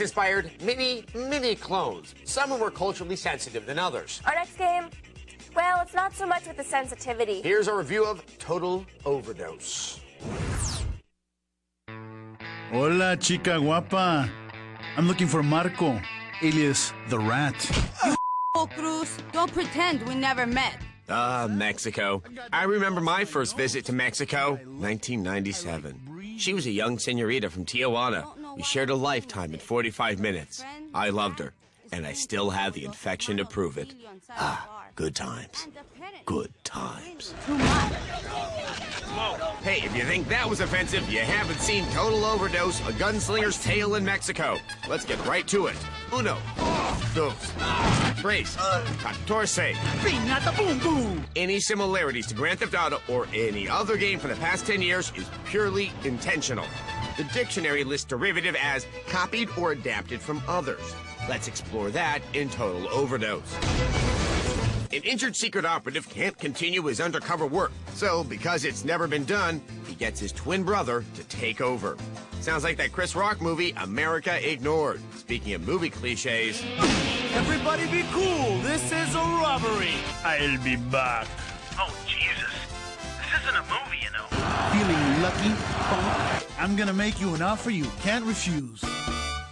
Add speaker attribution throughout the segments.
Speaker 1: inspired mini clones. Some are more culturally sensitive than others.
Speaker 2: Our next game, well, it's not so much with the sensitivity.
Speaker 1: Here's a review of Total Overdose.
Speaker 3: Hola, chica guapa. I'm looking for Marco, alias the Rat.
Speaker 4: You Cruz, don't pretend we never met.
Speaker 5: Mexico. I remember my first visit to Mexico, 1997. She was a young senorita from Tijuana. We shared a lifetime in 45 minutes. I loved her, and I still have the infection to prove it. Good times. Good times. Hey, if you think that was offensive, you haven't seen Total Overdose, a gunslinger's tale in Mexico. Let's get right to it. Uno, dos, tres, catorce.
Speaker 3: Piñata boom boom.
Speaker 5: Any similarities to Grand Theft Auto or any other game for the past 10 years is purely intentional. The dictionary lists derivative as copied or adapted from others. Let's explore that in Total Overdose. An injured secret operative can't continue his undercover work, so because it's never been done, he gets his twin brother to take over. Sounds like that Chris Rock movie, America Ignored. Speaking of movie cliches...
Speaker 6: Everybody be cool, this is a robbery.
Speaker 3: I'll be back.
Speaker 7: Oh, Jesus. This isn't a movie, you know.
Speaker 3: Feeling lucky, punk? I'm gonna make you an offer you can't refuse.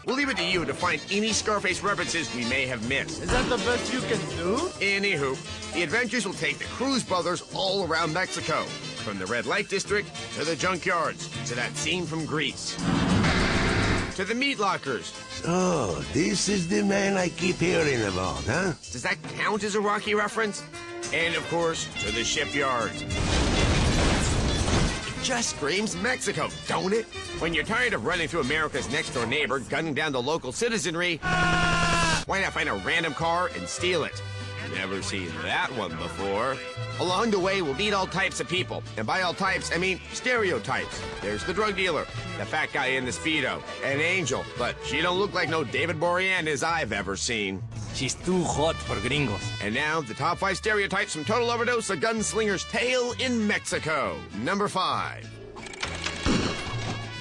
Speaker 5: We'll leave it to you to find any Scarface references we may have missed.
Speaker 6: Is that the best you can do?
Speaker 5: Anywho, the adventures will take the Cruz brothers all around Mexico, from the red light district to the junkyards to that scene from Grease, to the meat lockers.
Speaker 8: Oh, this is the man I keep hearing about, huh?
Speaker 5: Does that count as a Rocky reference? And of course, to the shipyards. It just screams Mexico, don't it? When you're tired of running through America's next-door neighbor, gunning down the local citizenry, why not find a random car and steal it? Never seen that one before. Along the way, we'll meet all types of people. And by all types, I mean stereotypes. There's the drug dealer, the fat guy in the Speedo, an angel, but she don't look like no David Boreanaz I've ever seen.
Speaker 6: She's too hot for gringos.
Speaker 5: And now, the top 5 stereotypes from Total Overdose, a gunslinger's tale in Mexico. Number 5.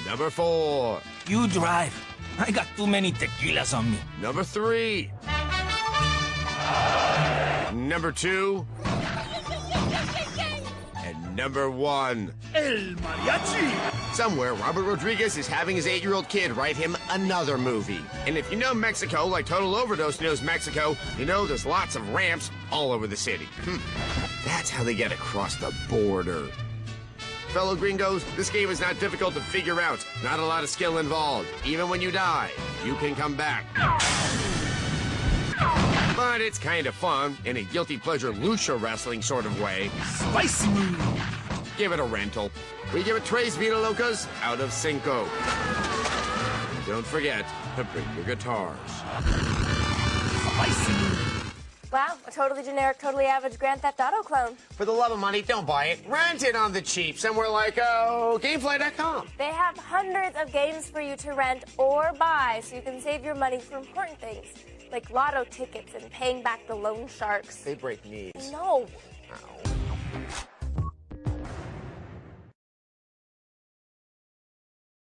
Speaker 5: Number 4.
Speaker 6: You drive. I got too many tequilas on me.
Speaker 5: Number 3. Number 2. And number 1.
Speaker 3: El mariachi.
Speaker 5: Somewhere, Robert Rodriguez is having his 8-year-old kid write him another movie. And if you know Mexico like Total Overdose knows Mexico, you know there's lots of ramps all over the city. That's how they get across the border. Fellow gringos, this game is not difficult to figure out. Not a lot of skill involved. Even when you die, you can come back. But it's kind of fun, in a guilty pleasure lucha wrestling sort of way.
Speaker 3: Spicy move.
Speaker 5: Give it a rental. We give it Tres Vida Locas out of 5. Don't forget to bring your guitars.
Speaker 3: Spicy move.
Speaker 2: Wow, a totally generic, totally average Grand Theft Auto clone.
Speaker 1: For the love of money, don't buy it. Rent it on the cheap, somewhere like, Gamefly.com.
Speaker 2: They have hundreds of games for you to rent or buy, so you can save your money for important things, like lotto tickets and paying back the loan sharks.
Speaker 1: They break knees.
Speaker 2: No.
Speaker 1: Ow.